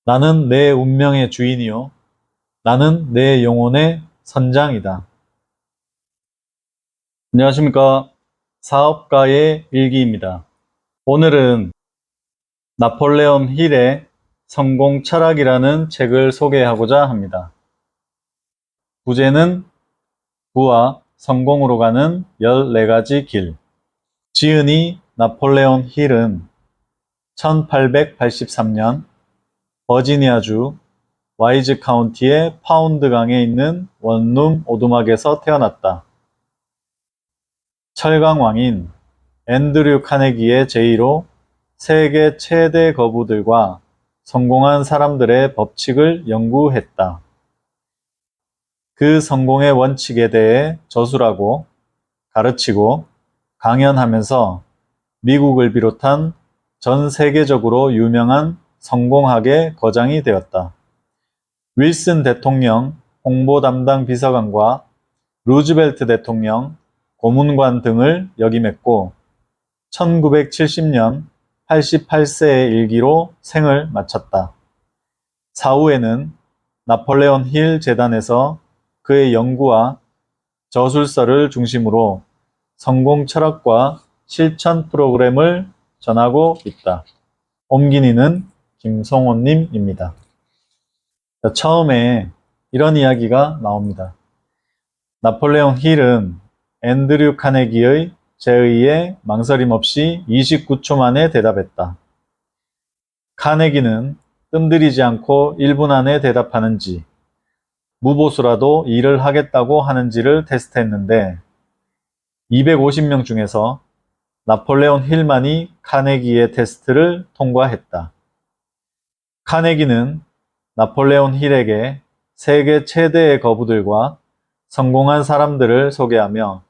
나는 내 운명의 주인이요. 나는 내 영혼의 선장이다. 안녕하십니까. 사업가의 일기입니다. 오늘은 나폴레옹 힐의 성공 철학이라는 책을 소개하고자 합니다. 부제는 부와 성공으로 가는 14가지 길. 지은이 나폴레옹 힐은 1883년 버지니아주 와이즈 카운티의 파운드 강에 있는 원룸 오두막에서 태어났다. 철강왕인 앤드류 카네기의 제의로 세계 최대 거부들과 성공한 사람들의 법칙을 연구했다. 그 성공의 원칙에 대해 저술하고 가르치고 강연하면서 미국을 비롯한 전 세계적으로 유명한 성공학의 거장이 되었다. 윌슨 대통령 홍보 담당 비서관과 루즈벨트 대통령 고문관 등을 역임했고 1970년 88세의 일기로 생을 마쳤다. 사후에는 나폴레옹 힐 재단에서 그의 연구와 저술서를 중심으로 성공 철학과 실천 프로그램을 전하고 있다. 옮긴이는 김성호님입니다. 처음에 이런 이야기가 나옵니다. 나폴레옹 힐은 앤드류 카네기의 제의에 망설임 없이 29초 만에 대답했다. 카네기는 뜸들이지 않고 1분 안에 대답하는지, 무보수라도 일을 하겠다고 하는지를 테스트했는데 250명 중에서 나폴레옹 힐만이 카네기의 테스트를 통과했다. 카네기는 나폴레옹 힐에게 세계 최대의 거부들과 성공한 사람들을 소개하며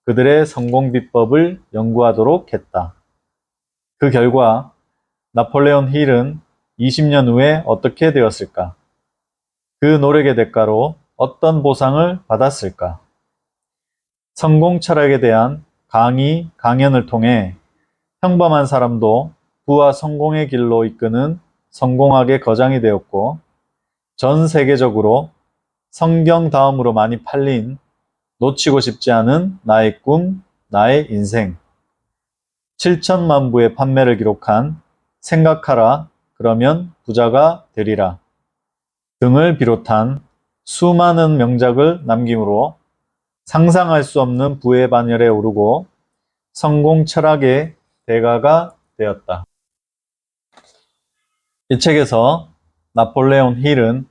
그들의 성공 비법을 연구하도록 했다. 그 결과 나폴레옹 힐은 20년 후에 어떻게 되었을까? 그 노력의 대가로 어떤 보상을 받았을까? 성공 철학에 대한 강의, 강연을 통해 평범한 사람도 부와 성공의 길로 이끄는 성공학의 거장이 되었고 전 세계적으로 성경 다음으로 많이 팔린 놓치고 싶지 않은 나의 꿈, 나의 인생, 7천만 부의 판매를 기록한 생각하라, 그러면 부자가 되리라 등을 비롯한 수많은 명작을 남김으로 상상할 수 없는 부의 반열에 오르고 성공 철학의 대가가 되었다. 이 책에서 나폴레옹 힐은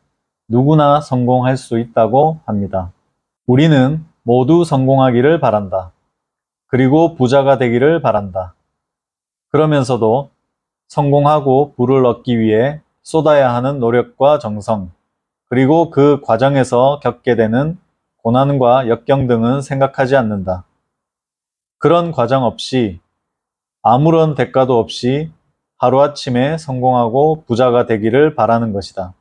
누구나 성공할 수 있다고 합니다. 우리는 모두 성공하기를 바란다. 그리고 부자가 되기를 바란다. 그러면서도 성공하고 부를 얻기 위해 쏟아야 하는 노력과 정성, 그리고 그 과정에서 겪게 되는 고난과 역경 등은 생각하지 않는다. 그런 과정 없이 아무런 대가도 없이 하루아침에 성공하고 부자가 되기를 바라는 것이다.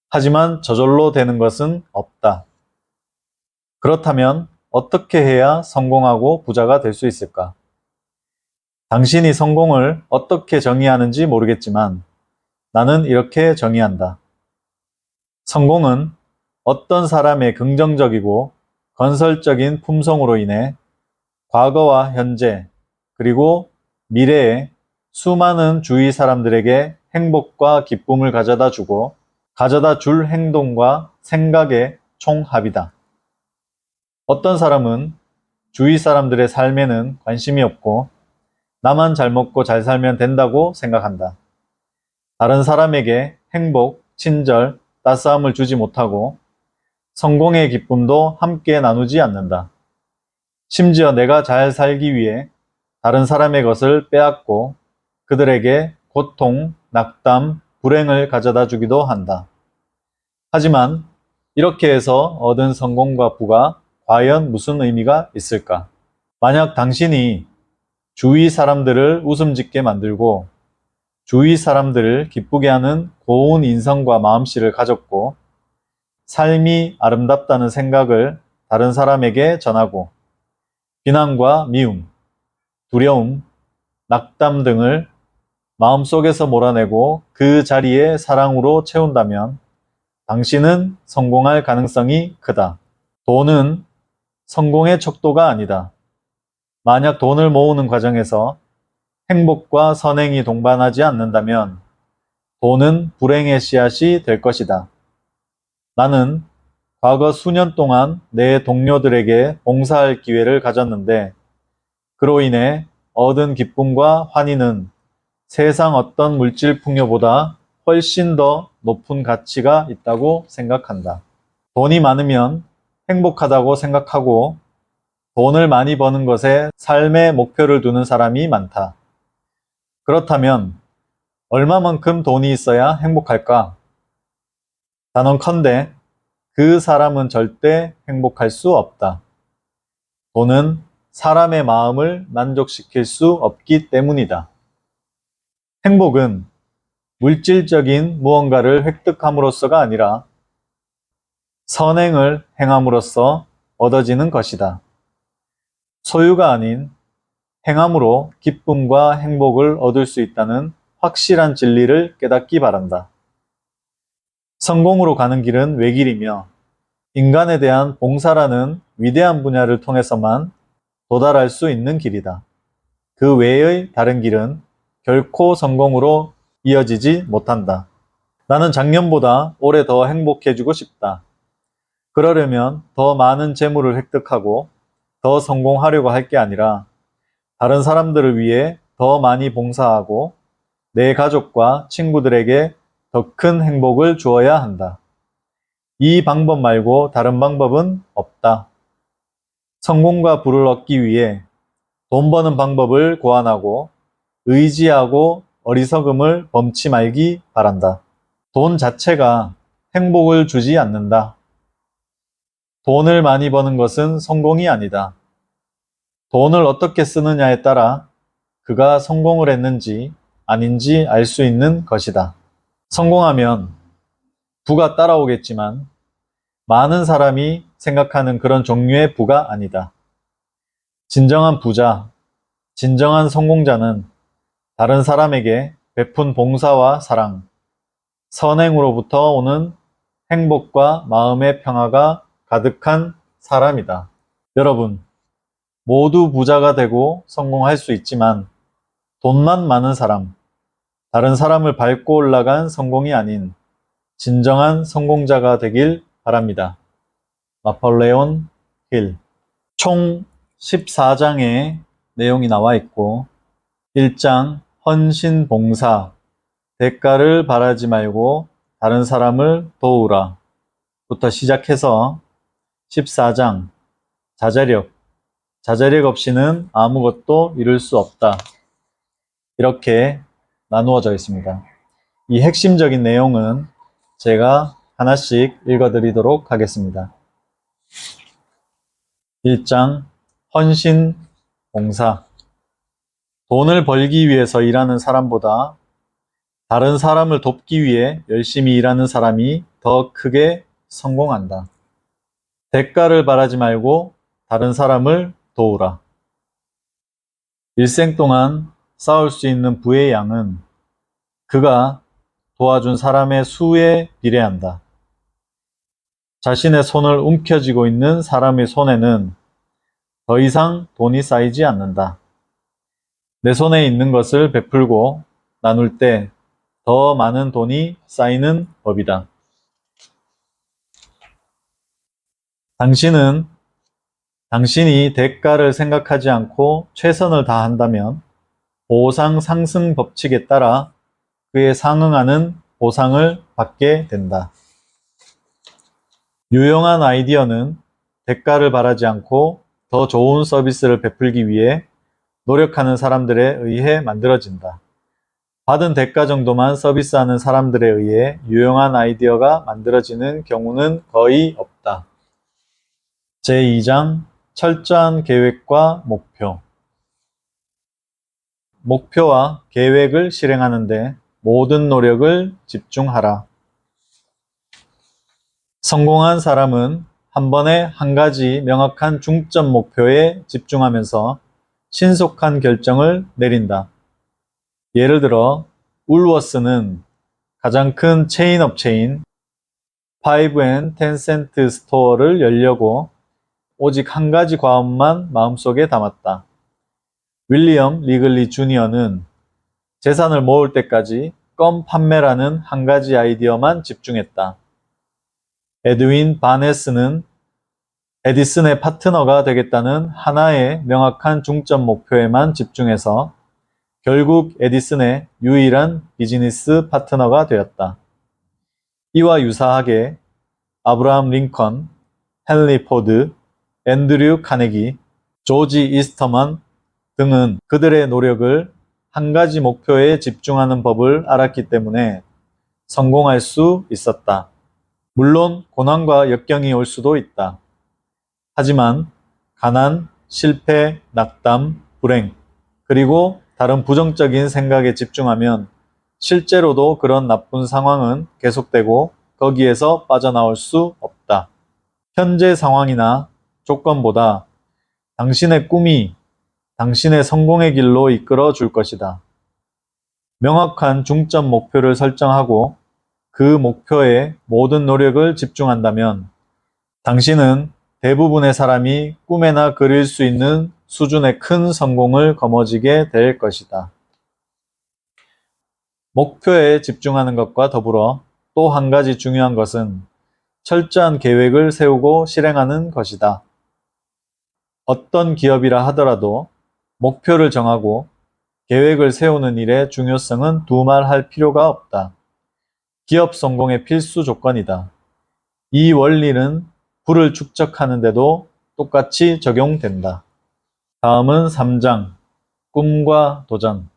하지만 저절로 되는 것은 없다. 그렇다면 어떻게 해야 성공하고 부자가 될 수 있을까? 당신이 성공을 어떻게 정의하는지 모르겠지만 나는 이렇게 정의한다. 성공은 어떤 사람의 긍정적이고 건설적인 품성으로 인해 과거와 현재 그리고 미래에 수많은 주위 사람들에게 행복과 기쁨을 가져다 주고 가져다 줄 행동과 생각의 총합이다. 어떤 사람은 주위 사람들의 삶에는 관심이 없고 나만 잘 먹고 잘 살면 된다고 생각한다. 다른 사람에게 행복, 친절, 따스함을 주지 못하고 성공의 기쁨도 함께 나누지 않는다. 심지어 내가 잘 살기 위해 다른 사람의 것을 빼앗고 그들에게 고통, 낙담, 불행을 가져다 주기도 한다. 하지만 이렇게 해서 얻은 성공과 부가 과연 무슨 의미가 있을까? 만약 당신이 주위 사람들을 웃음 짓게 만들고 주위 사람들을 기쁘게 하는 고운 인성과 마음씨를 가졌고 삶이 아름답다는 생각을 다른 사람에게 전하고 비난과 미움, 두려움, 낙담 등을 마음속에서 몰아내고 그 자리에 사랑으로 채운다면 당신은 성공할 가능성이 크다. 돈은 성공의 척도가 아니다. 만약 돈을 모으는 과정에서 행복과 선행이 동반하지 않는다면 돈은 불행의 씨앗이 될 것이다. 나는 과거 수년 동안 내 동료들에게 봉사할 기회를 가졌는데 그로 인해 얻은 기쁨과 환희는 세상 어떤 물질 풍요보다 훨씬 더 높은 가치가 있다고 생각한다. 돈이 많으면 행복하다고 생각하고 돈을 많이 버는 것에 삶의 목표를 두는 사람이 많다. 그렇다면 얼마만큼 돈이 있어야 행복할까? 단언컨대 그 사람은 절대 행복할 수 없다. 돈은 사람의 마음을 만족시킬 수 없기 때문이다. 행복은 물질적인 무언가를 획득함으로써가 아니라 선행을 행함으로써 얻어지는 것이다. 소유가 아닌 행함으로 기쁨과 행복을 얻을 수 있다는 확실한 진리를 깨닫기 바란다. 성공으로 가는 길은 외길이며 인간에 대한 봉사라는 위대한 분야를 통해서만 도달할 수 있는 길이다. 그 외의 다른 길은 결코 성공으로 이어지지 못한다. 나는 작년보다 올해 더 행복해지고 싶다. 그러려면 더 많은 재물을 획득하고 더 성공하려고 할 게 아니라 다른 사람들을 위해 더 많이 봉사하고 내 가족과 친구들에게 더 큰 행복을 주어야 한다. 이 방법 말고 다른 방법은 없다. 성공과 부를 얻기 위해 돈 버는 방법을 고안하고 의지하고 어리석음을 범치 말기 바란다. 돈 자체가 행복을 주지 않는다. 돈을 많이 버는 것은 성공이 아니다. 돈을 어떻게 쓰느냐에 따라 그가 성공을 했는지 아닌지 알 수 있는 것이다. 성공하면 부가 따라오겠지만 많은 사람이 생각하는 그런 종류의 부가 아니다. 진정한 부자, 진정한 성공자는 다른 사람에게 베푼 봉사와 사랑, 선행으로부터 오는 행복과 마음의 평화가 가득한 사람이다. 여러분, 모두 부자가 되고 성공할 수 있지만 돈만 많은 사람, 다른 사람을 밟고 올라간 성공이 아닌 진정한 성공자가 되길 바랍니다. 나폴레온 힐. 총 14장의 내용이 나와 있고 1장 헌신 봉사, 대가를 바라지 말고 다른 사람을 도우라 부터 시작해서 14장 자제력, 자제력 없이는 아무것도 이룰 수 없다. 이렇게 나누어져 있습니다. 이 핵심적인 내용은 제가 하나씩 읽어드리도록 하겠습니다. 1장 헌신 봉사. 돈을 벌기 위해서 일하는 사람보다 다른 사람을 돕기 위해 열심히 일하는 사람이 더 크게 성공한다. 대가를 바라지 말고 다른 사람을 도우라. 일생 동안 쌓을 수 있는 부의 양은 그가 도와준 사람의 수에 비례한다. 자신의 손을 움켜쥐고 있는 사람의 손에는 더 이상 돈이 쌓이지 않는다. 내 손에 있는 것을 베풀고 나눌 때 더 많은 돈이 쌓이는 법이다. 당신이 대가를 생각하지 않고 최선을 다한다면 보상 상승 법칙에 따라 그에 상응하는 보상을 받게 된다. 유용한 아이디어는 대가를 바라지 않고 더 좋은 서비스를 베풀기 위해 노력하는 사람들에 의해 만들어진다. 받은 대가 정도만 서비스하는 사람들에 의해 유용한 아이디어가 만들어지는 경우는 거의 없다. 제2장 철저한 계획과 목표. 목표와 계획을 실행하는데 모든 노력을 집중하라. 성공한 사람은 한 번에 한 가지 명확한 중점 목표에 집중하면서 신속한 결정을 내린다. 예를 들어 울워스는 가장 큰 체인 업체인 5&10센트 스토어를 열려고 오직 한 가지 과업만 마음속에 담았다. 윌리엄 리글리 주니어는 재산을 모을 때까지 껌 판매라는 한 가지 아이디어만 집중했다. 에드윈 바네스는 에디슨의 파트너가 되겠다는 하나의 명확한 중점 목표에만 집중해서 결국 에디슨의 유일한 비즈니스 파트너가 되었다. 이와 유사하게 아브라함 링컨, 헨리 포드, 앤드류 카네기, 조지 이스터만 등은 그들의 노력을 한 가지 목표에 집중하는 법을 알았기 때문에 성공할 수 있었다. 물론 고난과 역경이 올 수도 있다. 하지만 가난, 실패, 낙담, 불행, 그리고 다른 부정적인 생각에 집중하면 실제로도 그런 나쁜 상황은 계속되고 거기에서 빠져나올 수 없다. 현재 상황이나 조건보다 당신의 꿈이 당신의 성공의 길로 이끌어 줄 것이다. 명확한 중점 목표를 설정하고 그 목표에 모든 노력을 집중한다면 당신은 대부분의 사람이 꿈에나 그릴 수 있는 수준의 큰 성공을 거머쥐게 될 것이다. 목표에 집중하는 것과 더불어 또 한 가지 중요한 것은 철저한 계획을 세우고 실행하는 것이다. 어떤 기업이라 하더라도 목표를 정하고 계획을 세우는 일의 중요성은 두말할 필요가 없다. 기업 성공의 필수 조건이다. 이 원리는 부를 축적하는 데도 똑같이 적용된다. 다음은 3장, 꿈과 도전.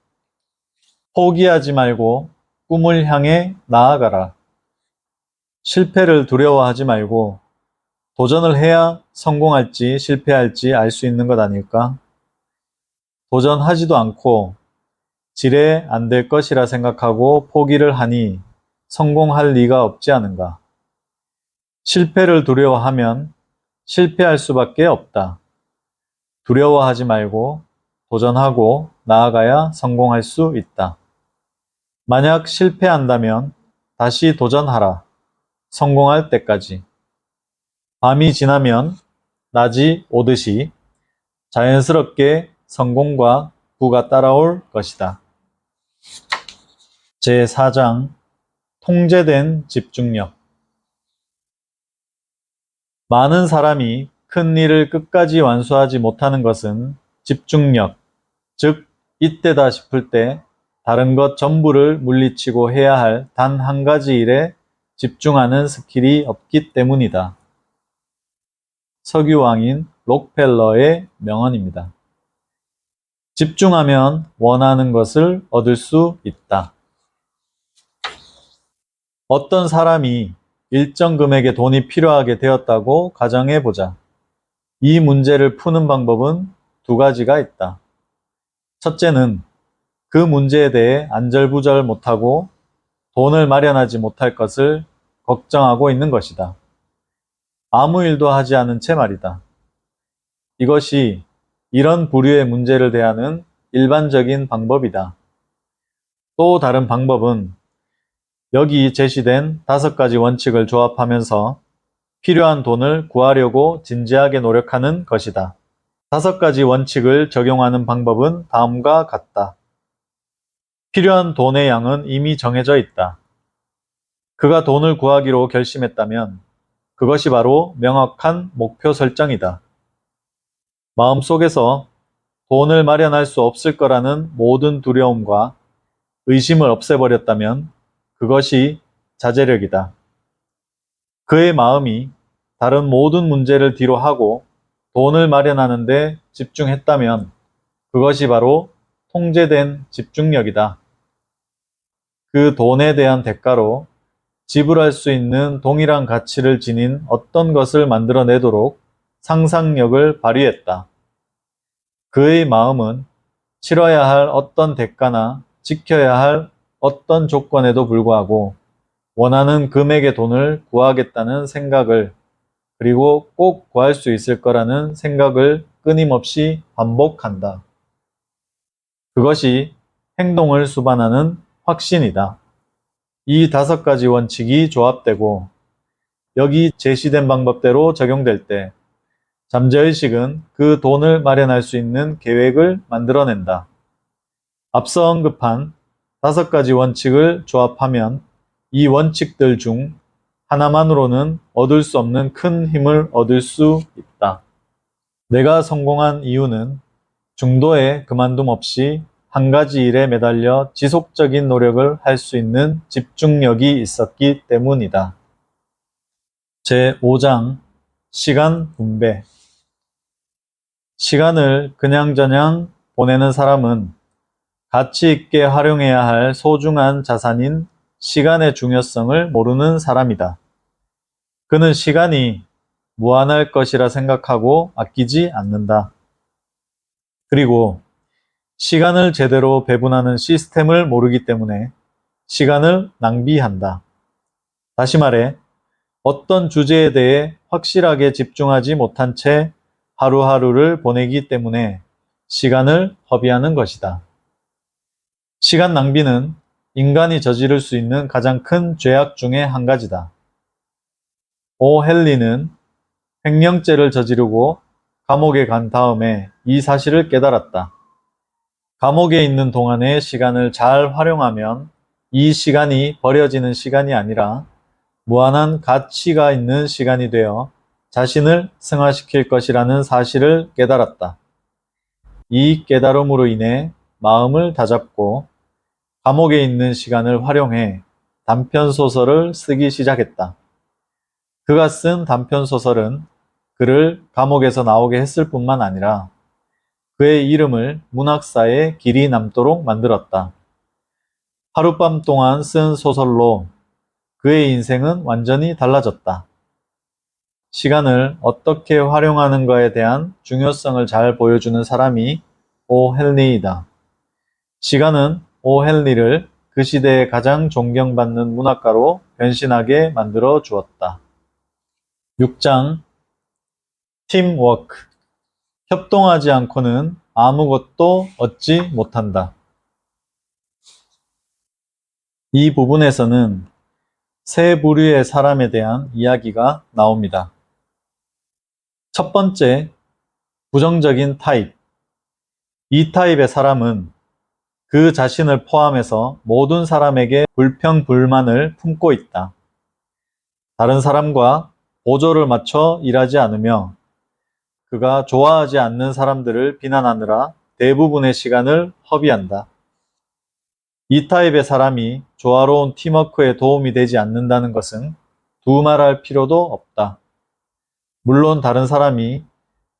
포기하지 말고 꿈을 향해 나아가라. 실패를 두려워하지 말고 도전을 해야 성공할지 실패할지 알 수 있는 것 아닐까? 도전하지도 않고 지레 안 될 것이라 생각하고 포기를 하니 성공할 리가 없지 않은가? 실패를 두려워하면 실패할 수밖에 없다. 두려워하지 말고 도전하고 나아가야 성공할 수 있다. 만약 실패한다면 다시 도전하라. 성공할 때까지. 밤이 지나면 낮이 오듯이 자연스럽게 성공과 부가 따라올 것이다. 제4장 통제된 집중력. 많은 사람이 큰 일을 끝까지 완수하지 못하는 것은 집중력, 즉 이때다 싶을 때 다른 것 전부를 물리치고 해야 할 단 한 가지 일에 집중하는 스킬이 없기 때문이다. 석유왕인 록펠러의 명언입니다. 집중하면 원하는 것을 얻을 수 있다. 어떤 사람이 일정 금액의 돈이 필요하게 되었다고 가정해 보자. 이 문제를 푸는 방법은 두 가지가 있다. 첫째는 그 문제에 대해 안절부절 못하고 돈을 마련하지 못할 것을 걱정하고 있는 것이다. 아무 일도 하지 않은 채 말이다. 이것이 이런 부류의 문제를 대하는 일반적인 방법이다. 또 다른 방법은 여기 제시된 5가지 원칙을 조합하면서 필요한 돈을 구하려고 진지하게 노력하는 것이다. 5가지 원칙을 적용하는 방법은 다음과 같다. 필요한 돈의 양은 이미 정해져 있다. 그가 돈을 구하기로 결심했다면 그것이 바로 명확한 목표 설정이다. 마음속에서 돈을 마련할 수 없을 거라는 모든 두려움과 의심을 없애버렸다면 그것이 자제력이다. 그의 마음이 다른 모든 문제를 뒤로 하고 돈을 마련하는 데 집중했다면 그것이 바로 통제된 집중력이다. 그 돈에 대한 대가로 지불할 수 있는 동일한 가치를 지닌 어떤 것을 만들어내도록 상상력을 발휘했다. 그의 마음은 치러야 할 어떤 대가나 지켜야 할 어떤 조건에도 불구하고 원하는 금액의 돈을 구하겠다는 생각을 그리고 꼭 구할 수 있을 거라는 생각을 끊임없이 반복한다. 그것이 행동을 수반하는 확신이다. 이 5가지 원칙이 조합되고 여기 제시된 방법대로 적용될 때 잠재의식은 그 돈을 마련할 수 있는 계획을 만들어낸다. 앞서 언급한 5가지 원칙을 조합하면 이 원칙들 중 하나만으로는 얻을 수 없는 큰 힘을 얻을 수 있다. 내가 성공한 이유는 중도에 그만둠 없이 한 가지 일에 매달려 지속적인 노력을 할 수 있는 집중력이 있었기 때문이다. 제5장 시간 분배. 시간을 그냥저냥 보내는 사람은 가치 있게 활용해야 할 소중한 자산인 시간의 중요성을 모르는 사람이다. 그는 시간이 무한할 것이라 생각하고 아끼지 않는다. 그리고 시간을 제대로 배분하는 시스템을 모르기 때문에 시간을 낭비한다. 다시 말해, 어떤 주제에 대해 확실하게 집중하지 못한 채 하루하루를 보내기 때문에 시간을 허비하는 것이다. 시간 낭비는 인간이 저지를 수 있는 가장 큰 죄악 중에 한 가지다. 오 헨리는 횡령죄를 저지르고 감옥에 간 다음에 이 사실을 깨달았다. 감옥에 있는 동안의 시간을 잘 활용하면 이 시간이 버려지는 시간이 아니라 무한한 가치가 있는 시간이 되어 자신을 승화시킬 것이라는 사실을 깨달았다. 이 깨달음으로 인해 마음을 다잡고 감옥에 있는 시간을 활용해 단편소설을 쓰기 시작했다. 그가 쓴 단편소설은 그를 감옥에서 나오게 했을 뿐만 아니라 그의 이름을 문학사에 길이 남도록 만들었다. 하룻밤 동안 쓴 소설로 그의 인생은 완전히 달라졌다. 시간을 어떻게 활용하는가에 대한 중요성을 잘 보여주는 사람이 오 헨리이다. 시간은 오 헨리를 그 시대의 가장 존경받는 문학가로 변신하게 만들어 주었다. 6장 팀워크. 협동하지 않고는 아무것도 얻지 못한다. 이 부분에서는 세 부류의 사람에 대한 이야기가 나옵니다. 첫 번째, 부정적인 타입. 이 타입의 사람은 그 자신을 포함해서 모든 사람에게 불평불만을 품고 있다. 다른 사람과 보조를 맞춰 일하지 않으며 그가 좋아하지 않는 사람들을 비난하느라 대부분의 시간을 허비한다. 이 타입의 사람이 조화로운 팀워크에 도움이 되지 않는다는 것은 두말할 필요도 없다. 물론 다른 사람이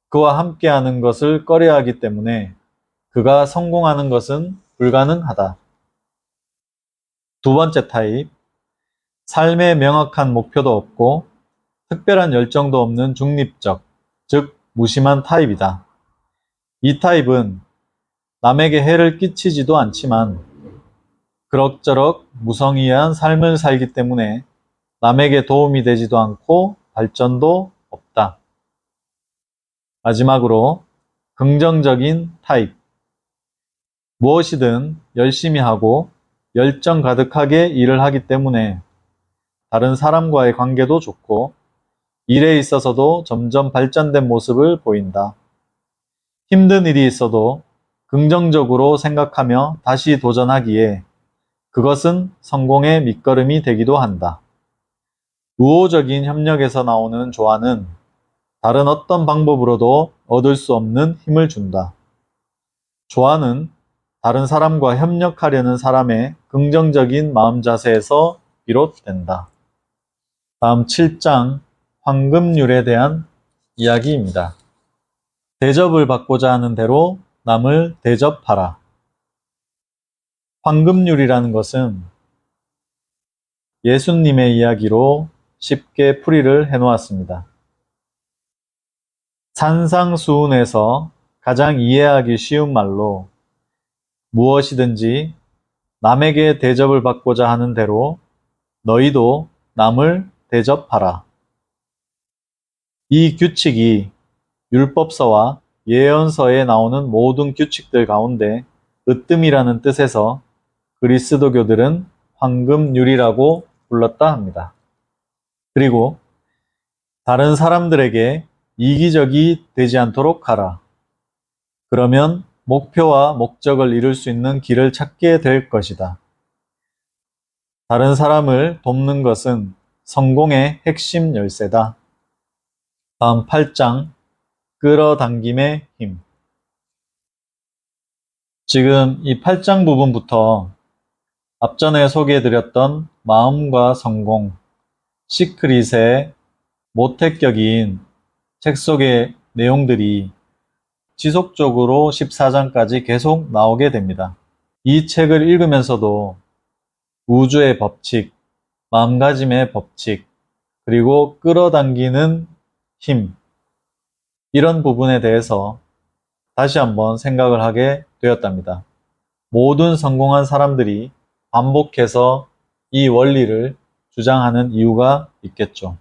그와 함께하는 것을 꺼려하기 때문에 그가 성공하는 것은 불가능하다. 두 번째 타입, 삶에 명확한 목표도 없고 특별한 열정도 없는 중립적, 즉 무심한 타입이다. 이 타입은 남에게 해를 끼치지도 않지만 그럭저럭 무성의한 삶을 살기 때문에 남에게 도움이 되지도 않고 발전도 없다. 마지막으로 긍정적인 타입. 무엇이든 열심히 하고 열정 가득하게 일을 하기 때문에 다른 사람과의 관계도 좋고 일에 있어서도 점점 발전된 모습을 보인다. 힘든 일이 있어도 긍정적으로 생각하며 다시 도전하기에 그것은 성공의 밑거름이 되기도 한다. 우호적인 협력에서 나오는 조화는 다른 어떤 방법으로도 얻을 수 없는 힘을 준다. 조화는 다른 사람과 협력하려는 사람의 긍정적인 마음 자세에서 비롯된다. 다음 7장 황금률에 대한 이야기입니다. 대접을 받고자 하는 대로 남을 대접하라. 황금률이라는 것은 예수님의 이야기로 쉽게 풀이를 해놓았습니다. 산상수훈에서 가장 이해하기 쉬운 말로 무엇이든지 남에게 대접을 받고자 하는 대로 너희도 남을 대접하라. 이 규칙이 율법서와 예언서에 나오는 모든 규칙들 가운데 으뜸이라는 뜻에서 그리스도교들은 황금률이라고 불렀다 합니다. 그리고 다른 사람들에게 이기적이 되지 않도록 하라. 그러면 목표와 목적을 이룰 수 있는 길을 찾게 될 것이다. 다른 사람을 돕는 것은 성공의 핵심 열쇠다. 다음 8장, 끌어당김의 힘. 지금 이 8장 부분부터 앞전에 소개해드렸던 마음과 성공, 시크릿의 모태격인 책 속의 내용들이 지속적으로 14장까지 계속 나오게 됩니다. 이 책을 읽으면서도 우주의 법칙, 마음가짐의 법칙, 그리고 끌어당기는 힘, 이런 부분에 대해서 다시 한번 생각을 하게 되었답니다. 모든 성공한 사람들이 반복해서 이 원리를 주장하는 이유가 있겠죠.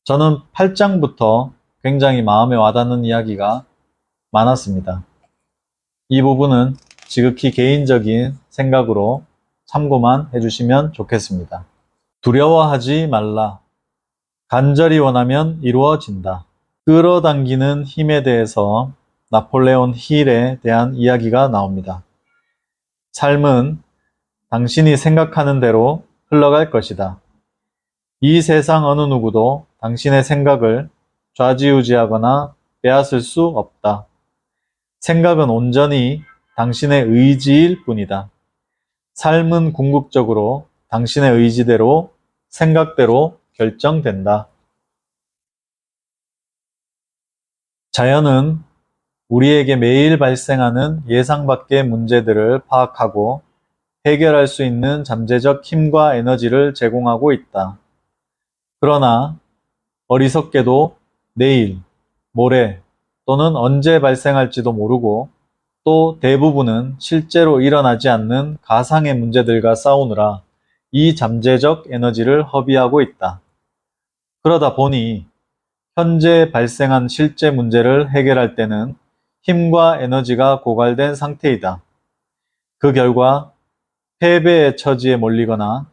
저는 8장부터 굉장히 마음에 와닿는 이야기가 많았습니다. 이 부분은 지극히 개인적인 생각으로 참고만 해주시면 좋겠습니다. 두려워하지 말라. 간절히 원하면 이루어진다. 끌어당기는 힘에 대해서 나폴레온 힐에 대한 이야기가 나옵니다. 삶은 당신이 생각하는 대로 흘러갈 것이다. 이 세상 어느 누구도 당신의 생각을 좌지우지하거나 빼앗을 수 없다. 생각은 온전히 당신의 의지일 뿐이다. 삶은 궁극적으로 당신의 의지대로, 생각대로 결정된다. 자연은 우리에게 매일 발생하는 예상 밖의 문제들을 파악하고 해결할 수 있는 잠재적 힘과 에너지를 제공하고 있다. 그러나 어리석게도 내일, 모레 또는 언제 발생할지도 모르고 또 대부분은 실제로 일어나지 않는 가상의 문제들과 싸우느라 이 잠재적 에너지를 허비하고 있다. 그러다 보니 현재 발생한 실제 문제를 해결할 때는 힘과 에너지가 고갈된 상태이다. 그 결과 패배의 처지에 몰리거나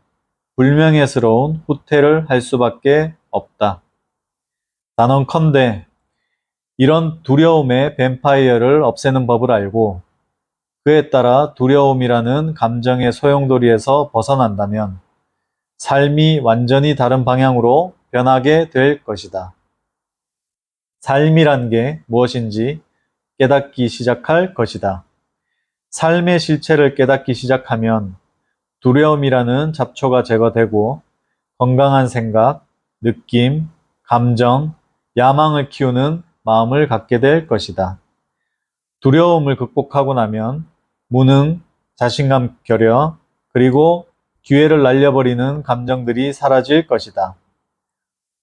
불명예스러운 후퇴를 할 수밖에 없다. 단언컨대 이런 두려움의 뱀파이어를 없애는 법을 알고 그에 따라 두려움이라는 감정의 소용돌이에서 벗어난다면 삶이 완전히 다른 방향으로 변하게 될 것이다. 삶이란 게 무엇인지 깨닫기 시작할 것이다. 삶의 실체를 깨닫기 시작하면 두려움이라는 잡초가 제거되고 건강한 생각, 느낌, 감정, 야망을 키우는 마음을 갖게 될 것이다. 두려움을 극복하고 나면 무능, 자신감 결여, 그리고 기회를 날려버리는 감정들이 사라질 것이다.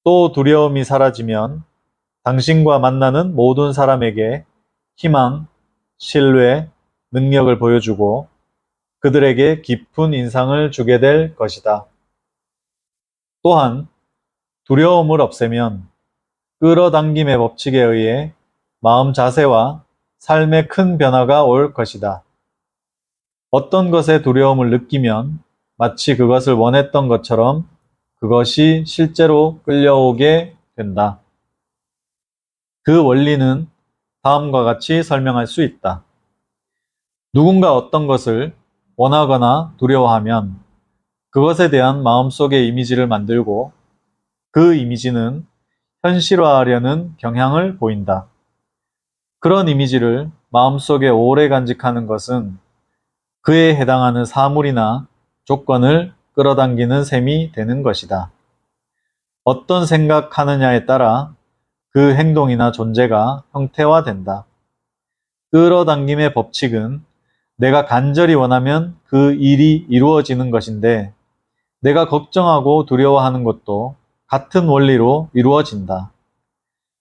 또 두려움이 사라지면 당신과 만나는 모든 사람에게 희망, 신뢰, 능력을 보여주고 그들에게 깊은 인상을 주게 될 것이다. 또한 두려움을 없애면 끌어당김의 법칙에 의해 마음 자세와 삶에 큰 변화가 올 것이다. 어떤 것에 두려움을 느끼면 마치 그것을 원했던 것처럼 그것이 실제로 끌려오게 된다. 그 원리는 다음과 같이 설명할 수 있다. 누군가 어떤 것을 원하거나 두려워하면 그것에 대한 마음속의 이미지를 만들고 그 이미지는 현실화하려는 경향을 보인다. 그런 이미지를 마음속에 오래 간직하는 것은 그에 해당하는 사물이나 조건을 끌어당기는 셈이 되는 것이다. 어떤 생각하느냐에 따라 그 행동이나 존재가 형태화된다. 끌어당김의 법칙은 내가 간절히 원하면 그 일이 이루어지는 것인데 내가 걱정하고 두려워하는 것도 같은 원리로 이루어진다.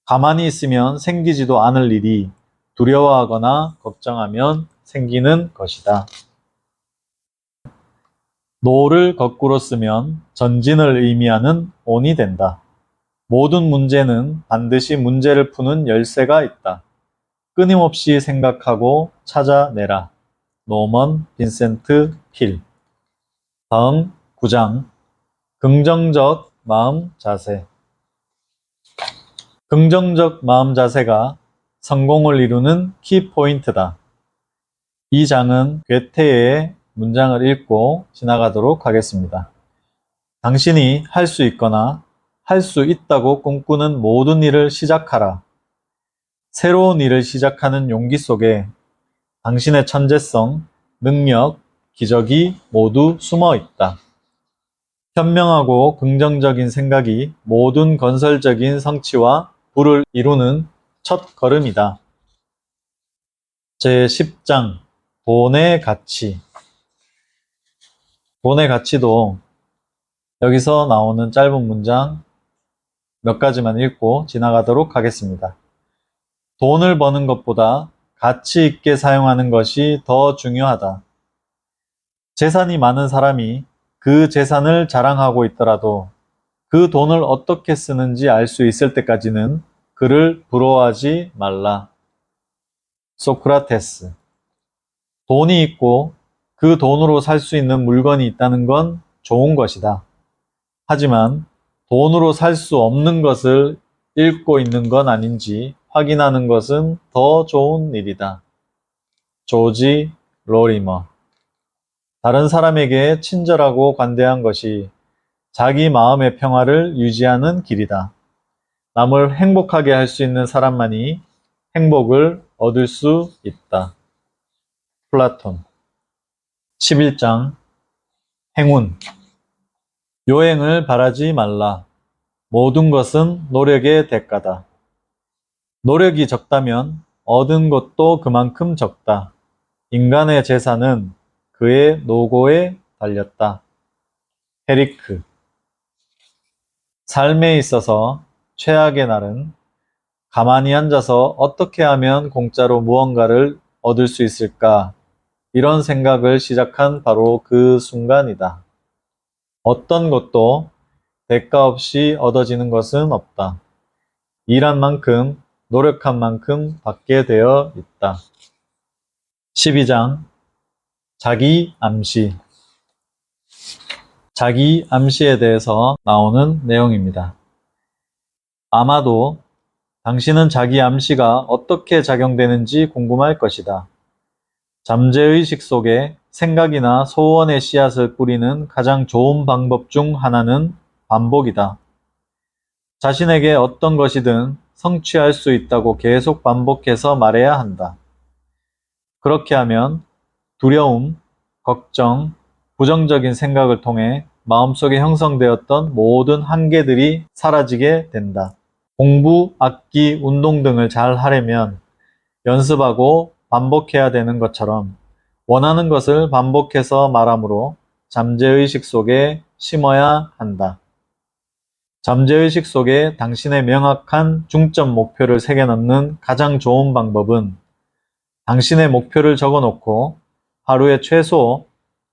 가만히 있으면 생기지도 않을 일이 두려워하거나 걱정하면 생기는 것이다. 노를 거꾸로 쓰면 전진을 의미하는 on이 된다. 모든 문제는 반드시 문제를 푸는 열쇠가 있다. 끊임없이 생각하고 찾아내라. 노먼 빈센트 필. 다음 9장 긍정적 마음 자세. 긍정적 마음 자세가 성공을 이루는 키포인트다. 이 장은 괴테의 문장을 읽고 지나가도록 하겠습니다. 당신이 할 수 있거나 할 수 있다고 꿈꾸는 모든 일을 시작하라. 새로운 일을 시작하는 용기 속에 당신의 천재성, 능력, 기적이 모두 숨어 있다. 현명하고 긍정적인 생각이 모든 건설적인 성취와 부를 이루는 첫 걸음이다. 제10장 돈의 가치. 돈의 가치도 여기서 나오는 짧은 문장 몇 가지만 읽고 지나가도록 하겠습니다. 돈을 버는 것보다 가치 있게 사용하는 것이 더 중요하다. 재산이 많은 사람이 그 재산을 자랑하고 있더라도 그 돈을 어떻게 쓰는지 알 수 있을 때까지는 그를 부러워하지 말라. 소크라테스. 돈이 있고 그 돈으로 살 수 있는 물건이 있다는 건 좋은 것이다. 하지만 돈으로 살 수 없는 것을 읽고 있는 건 아닌지 확인하는 것은 더 좋은 일이다. 조지 로리머. 다른 사람에게 친절하고 관대한 것이 자기 마음의 평화를 유지하는 길이다. 남을 행복하게 할 수 있는 사람만이 행복을 얻을 수 있다. 플라톤. 11장 행운. 요행을 바라지 말라. 모든 것은 노력의 대가다. 노력이 적다면 얻은 것도 그만큼 적다. 인간의 재산은 그의 노고에 달렸다. 헤리크. 삶에 있어서 최악의 날은 가만히 앉아서 어떻게 하면 공짜로 무언가를 얻을 수 있을까? 이런 생각을 시작한 바로 그 순간이다. 어떤 것도 대가 없이 얻어지는 것은 없다. 일한 만큼, 노력한 만큼 받게 되어 있다. 12장 자기 암시. 자기 암시에 대해서 나오는 내용입니다. 아마도 당신은 자기 암시가 어떻게 작용되는지 궁금할 것이다. 잠재의식 속에 생각이나 소원의 씨앗을 뿌리는 가장 좋은 방법 중 하나는 반복이다. 자신에게 어떤 것이든 성취할 수 있다고 계속 반복해서 말해야 한다. 그렇게 하면 두려움, 걱정, 부정적인 생각을 통해 마음속에 형성되었던 모든 한계들이 사라지게 된다. 공부, 악기, 운동 등을 잘 하려면 연습하고 반복해야 되는 것처럼 원하는 것을 반복해서 말하므로 잠재의식 속에 심어야 한다. 잠재의식 속에 당신의 명확한 중점 목표를 새겨넣는 가장 좋은 방법은 당신의 목표를 적어놓고 하루에 최소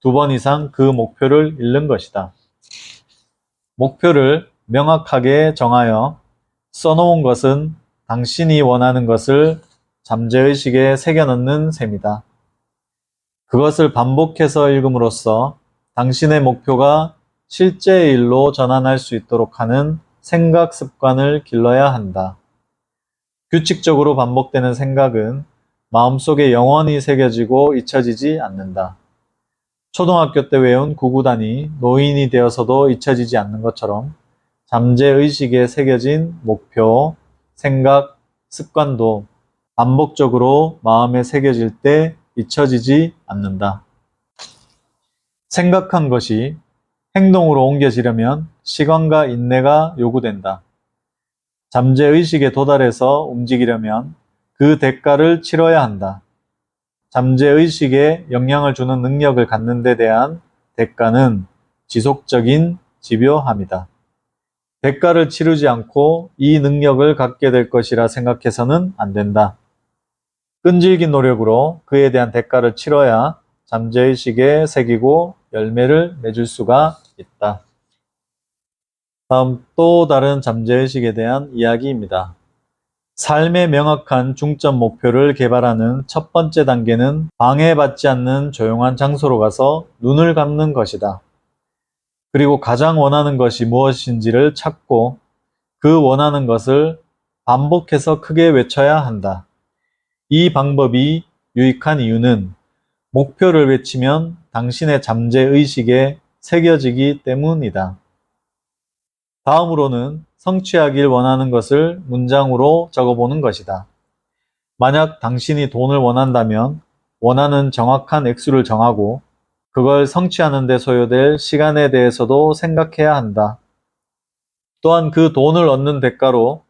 2번 이상 그 목표를 읽는 것이다. 목표를 명확하게 정하여 써놓은 것은 당신이 원하는 것을 잠재의식에 새겨넣는 셈이다. 그것을 반복해서 읽음으로써 당신의 목표가 실제의 일로 전환할 수 있도록 하는 생각 습관을 길러야 한다. 규칙적으로 반복되는 생각은 마음속에 영원히 새겨지고 잊혀지지 않는다. 초등학교 때 외운 구구단이 노인이 되어서도 잊혀지지 않는 것처럼 잠재의식에 새겨진 목표, 생각, 습관도 반복적으로 마음에 새겨질 때 잊혀지지 않는다. 생각한 것이 행동으로 옮겨지려면 시간과 인내가 요구된다. 잠재의식에 도달해서 움직이려면 그 대가를 치러야 한다. 잠재의식에 영향을 주는 능력을 갖는 데 대한 대가는 지속적인 집요함이다. 대가를 치르지 않고 이 능력을 갖게 될 것이라 생각해서는 안 된다. 끈질긴 노력으로 그에 대한 대가를 치러야 잠재의식에 새기고 열매를 맺을 수가 있다. 다음 또 다른 잠재의식에 대한 이야기입니다. 삶의 명확한 중점 목표를 개발하는 첫 번째 단계는 방해받지 않는 조용한 장소로 가서 눈을 감는 것이다. 그리고 가장 원하는 것이 무엇인지를 찾고 그 원하는 것을 반복해서 크게 외쳐야 한다. 이 방법이 유익한 이유는 목표를 외치면 당신의 잠재의식에 새겨지기 때문이다. 다음으로는 성취하길 원하는 것을 문장으로 적어보는 것이다. 만약 당신이 돈을 원한다면 원하는 정확한 액수를 정하고 그걸 성취하는 데 소요될 시간에 대해서도 생각해야 한다. 또한 그 돈을 얻는 대가로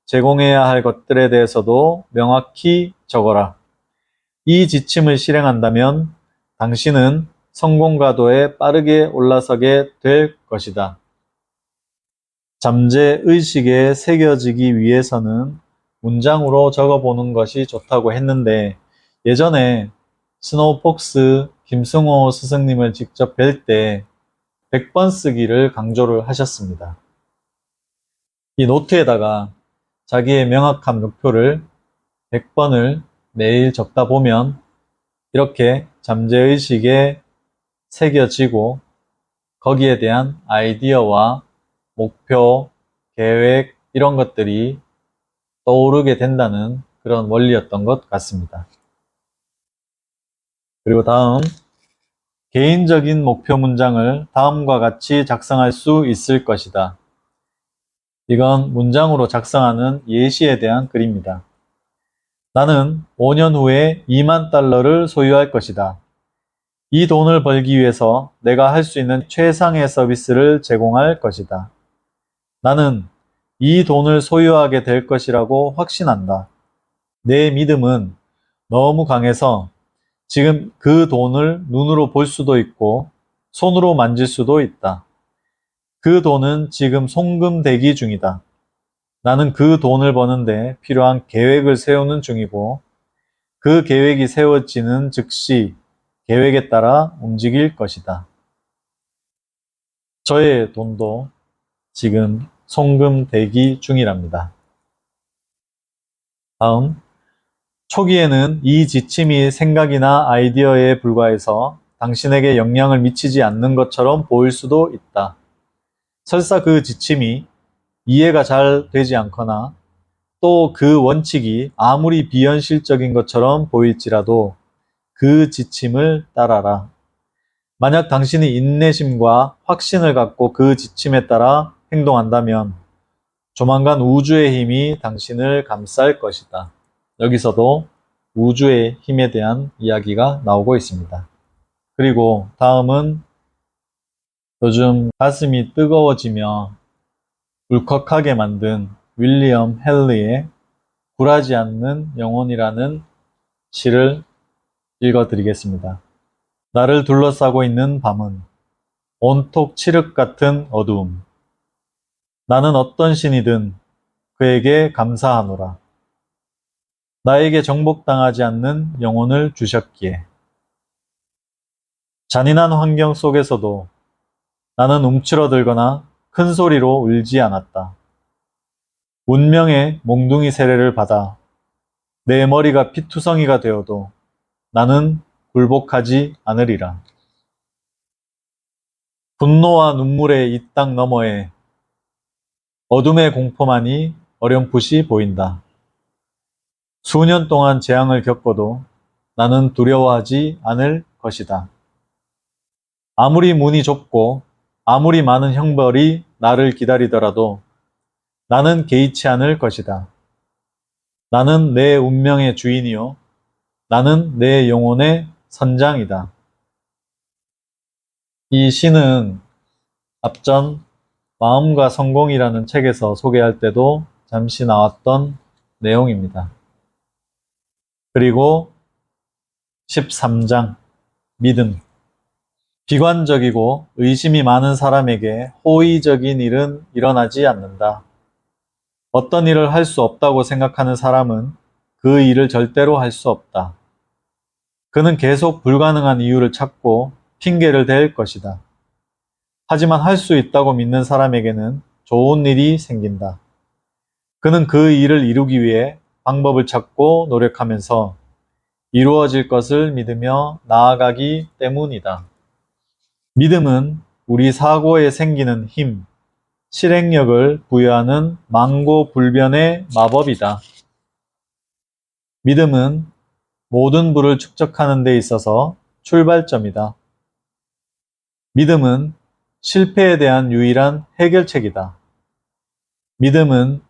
제공해야 할 것들에 대해서도 명확히 적어라. 이 지침을 실행한다면 당신은 성공가도에 빠르게 올라서게 될 것이다. 잠재의식에 새겨지기 위해서는 문장으로 적어보는 것이 좋다고 했는데 예전에 스노우폭스 김승호 스승님을 직접 뵐 때 100번 쓰기를 강조를 하셨습니다. 이 노트에다가 자기의 명확한 목표를 100번을 매일 적다 보면 이렇게 잠재의식에 새겨지고 거기에 대한 아이디어와 목표, 계획 이런 것들이 떠오르게 된다는 그런 원리였던 것 같습니다. 그리고 다음 개인적인 목표 문장을 다음과 같이 작성할 수 있을 것이다. 이건 문장으로 작성하는 예시에 대한 글입니다. 나는 5년 후에 2만 달러를 소유할 것이다. 이 돈을 벌기 위해서 내가 할 수 있는 최상의 서비스를 제공할 것이다. 나는 이 돈을 소유하게 될 것이라고 확신한다. 내 믿음은 너무 강해서 지금 그 돈을 눈으로 볼 수도 있고 손으로 만질 수도 있다. 그 돈은 지금 송금 대기 중이다. 나는 그 돈을 버는데 필요한 계획을 세우는 중이고 그 계획이 세워지는 즉시 계획에 따라 움직일 것이다. 저의 돈도 지금 송금 대기 중이랍니다. 다음, 초기에는 이 지침이 생각이나 아이디어에 불과해서 당신에게 영향을 미치지 않는 것처럼 보일 수도 있다. 설사 그 지침이 이해가 잘 되지 않거나 또 그 원칙이 아무리 비현실적인 것처럼 보일지라도 그 지침을 따라라. 만약 당신이 인내심과 확신을 갖고 그 지침에 따라 행동한다면 조만간 우주의 힘이 당신을 감쌀 것이다. 여기서도 우주의 힘에 대한 이야기가 나오고 있습니다. 그리고 다음은 요즘 가슴이 뜨거워지며 울컥하게 만든 윌리엄 헨리의 굴하지 않는 영혼이라는 시를 읽어드리겠습니다. 나를 둘러싸고 있는 밤은 온통 칠흑 같은 어두움. 나는 어떤 신이든 그에게 감사하노라. 나에게 정복당하지 않는 영혼을 주셨기에. 잔인한 환경 속에서도 나는 움츠러들거나 큰 소리로 울지 않았다. 운명의 몽둥이 세례를 받아 내 머리가 피투성이가 되어도 나는 굴복하지 않으리라. 분노와 눈물의 이 땅 너머에 어둠의 공포만이 어렴풋이 보인다. 수년 동안 재앙을 겪어도 나는 두려워하지 않을 것이다. 아무리 문이 좁고 아무리 많은 형벌이 나를 기다리더라도 나는 개의치 않을 것이다. 나는 내 운명의 주인이요. 나는 내 영혼의 선장이다. 이 시는 앞전 마음과 성공이라는 책에서 소개할 때도 잠시 나왔던 내용입니다. 그리고 13장 믿음. 비관적이고 의심이 많은 사람에게 호의적인 일은 일어나지 않는다. 어떤 일을 할 수 없다고 생각하는 사람은 그 일을 절대로 할 수 없다. 그는 계속 불가능한 이유를 찾고 핑계를 댈 것이다. 하지만 할 수 있다고 믿는 사람에게는 좋은 일이 생긴다. 그는 그 일을 이루기 위해 방법을 찾고 노력하면서 이루어질 것을 믿으며 나아가기 때문이다. 믿음은 우리 사고에 생기는 힘, 실행력을 부여하는 망고불변의 마법이다. 믿음은 모든 부를 축적하는 데 있어서 출발점이다. 믿음은 실패에 대한 유일한 해결책이다. 믿음은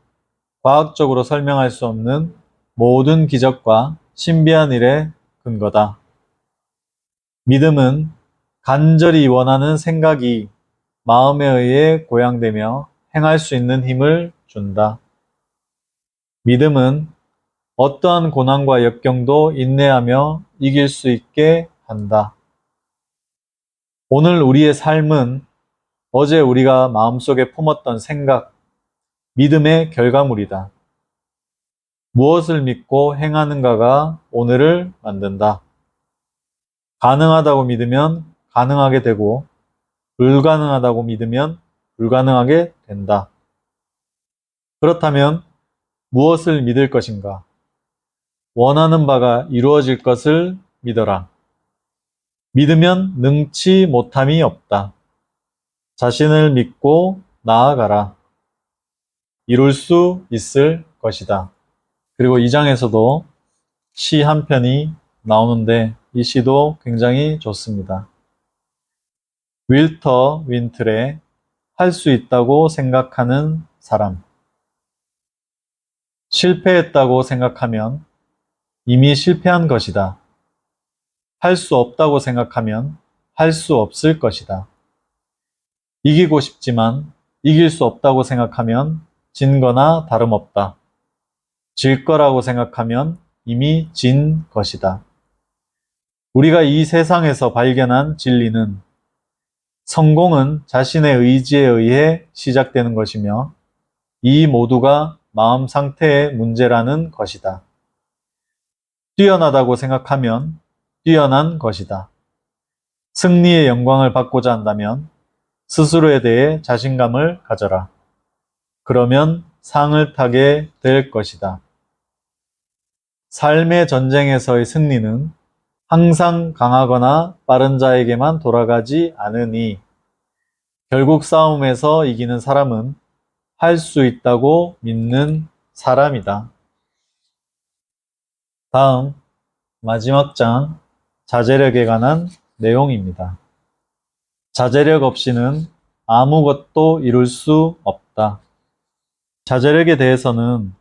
과학적으로 설명할 수 없는 모든 기적과 신비한 일의 근거다. 믿음은 간절히 원하는 생각이 마음에 의해 고양되며 행할 수 있는 힘을 준다. 믿음은 어떠한 고난과 역경도 인내하며 이길 수 있게 한다. 오늘 우리의 삶은 어제 우리가 마음속에 품었던 생각, 믿음의 결과물이다. 무엇을 믿고 행하는가가 오늘을 만든다. 가능하다고 믿으면 가능하게 되고 불가능하다고 믿으면 불가능하게 된다. 그렇다면 무엇을 믿을 것인가? 원하는 바가 이루어질 것을 믿어라. 믿으면 능치 못함이 없다. 자신을 믿고 나아가라. 이룰 수 있을 것이다. 그리고 이 장에서도 시 한 편이 나오는데 이 시도 굉장히 좋습니다. 윌터 윈틀의 할 수 있다고 생각하는 사람. 실패했다고 생각하면 이미 실패한 것이다. 할 수 없다고 생각하면 할 수 없을 것이다. 이기고 싶지만 이길 수 없다고 생각하면 진 거나 다름없다. 질 거라고 생각하면 이미 진 것이다. 우리가 이 세상에서 발견한 진리는 성공은 자신의 의지에 의해 시작되는 것이며 이 모두가 마음 상태의 문제라는 것이다. 뛰어나다고 생각하면 뛰어난 것이다. 승리의 영광을 받고자 한다면 스스로에 대해 자신감을 가져라. 그러면 상을 타게 될 것이다. 삶의 전쟁에서의 승리는 항상 강하거나 빠른 자에게만 돌아가지 않으니 결국 싸움에서 이기는 사람은 할 수 있다고 믿는 사람이다. 다음 마지막 장 자제력에 관한 내용입니다. 자제력 없이는 아무것도 이룰 수 없다. 자제력에 대해서는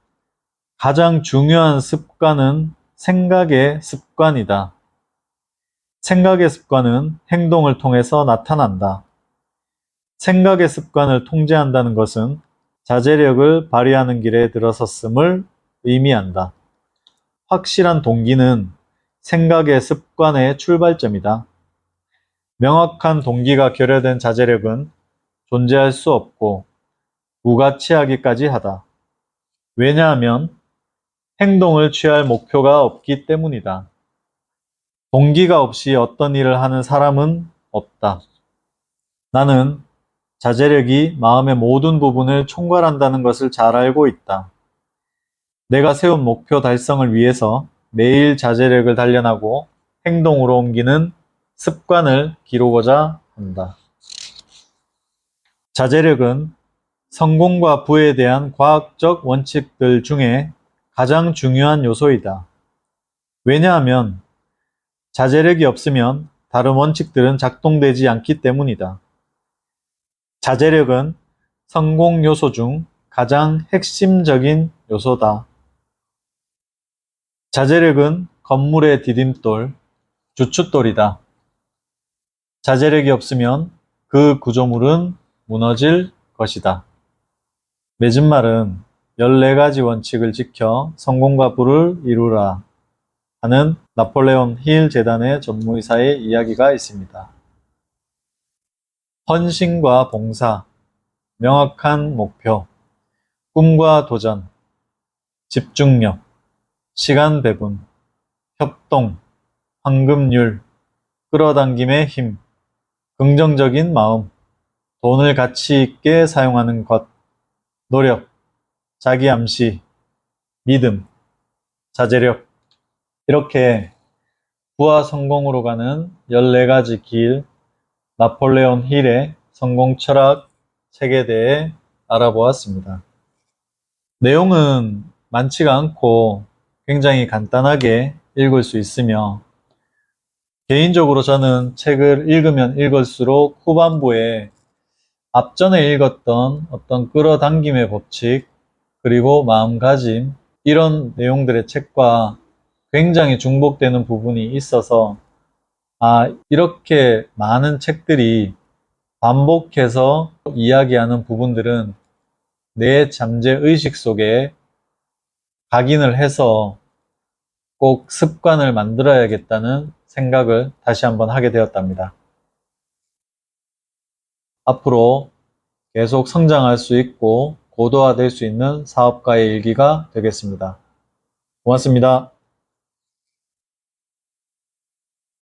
가장 중요한 습관은 생각의 습관이다. 생각의 습관은 행동을 통해서 나타난다. 생각의 습관을 통제한다는 것은 자제력을 발휘하는 길에 들어섰음을 의미한다. 확실한 동기는 생각의 습관의 출발점이다. 명확한 동기가 결여된 자제력은 존재할 수 없고 무가치하기까지 하다. 왜냐하면 행동을 취할 목표가 없기 때문이다. 동기가 없이 어떤 일을 하는 사람은 없다. 나는 자제력이 마음의 모든 부분을 총괄한다는 것을 잘 알고 있다. 내가 세운 목표 달성을 위해서 매일 자제력을 단련하고 행동으로 옮기는 습관을 기르고자 한다. 자제력은 성공과 부에 대한 과학적 원칙들 중에 가장 중요한 요소이다. 왜냐하면 자제력이 없으면 다른 원칙들은 작동되지 않기 때문이다. 자제력은 성공 요소 중 가장 핵심적인 요소다. 자제력은 건물의 디딤돌, 주춧돌이다. 자제력이 없으면 그 구조물은 무너질 것이다. 맺은 말은 14가지 원칙을 지켜 성공과 부를 이루라 하는 나폴레온 힐 재단의 전무이사의 이야기가 있습니다. 헌신과 봉사, 명확한 목표, 꿈과 도전, 집중력, 시간 배분, 협동, 황금률, 끌어당김의 힘, 긍정적인 마음, 돈을 가치 있게 사용하는 것, 노력, 자기 암시, 믿음, 자제력, 이렇게 부와 성공으로 가는 14가지 길, 나폴레온 힐의 성공 철학 책에 대해 알아보았습니다. 내용은 많지가 않고 굉장히 간단하게 읽을 수 있으며, 개인적으로 저는 책을 읽으면 읽을수록 후반부에 앞전에 읽었던 어떤 끌어당김의 법칙, 그리고 마음가짐, 이런 내용들의 책과 굉장히 중복되는 부분이 있어서, 이렇게 많은 책들이 반복해서 이야기하는 부분들은 내 잠재의식 속에 각인을 해서 꼭 습관을 만들어야겠다는 생각을 다시 한번 하게 되었답니다. 앞으로 계속 성장할 수 있고 고도화될 수 있는 사업가의 일기가 되겠습니다. 고맙습니다.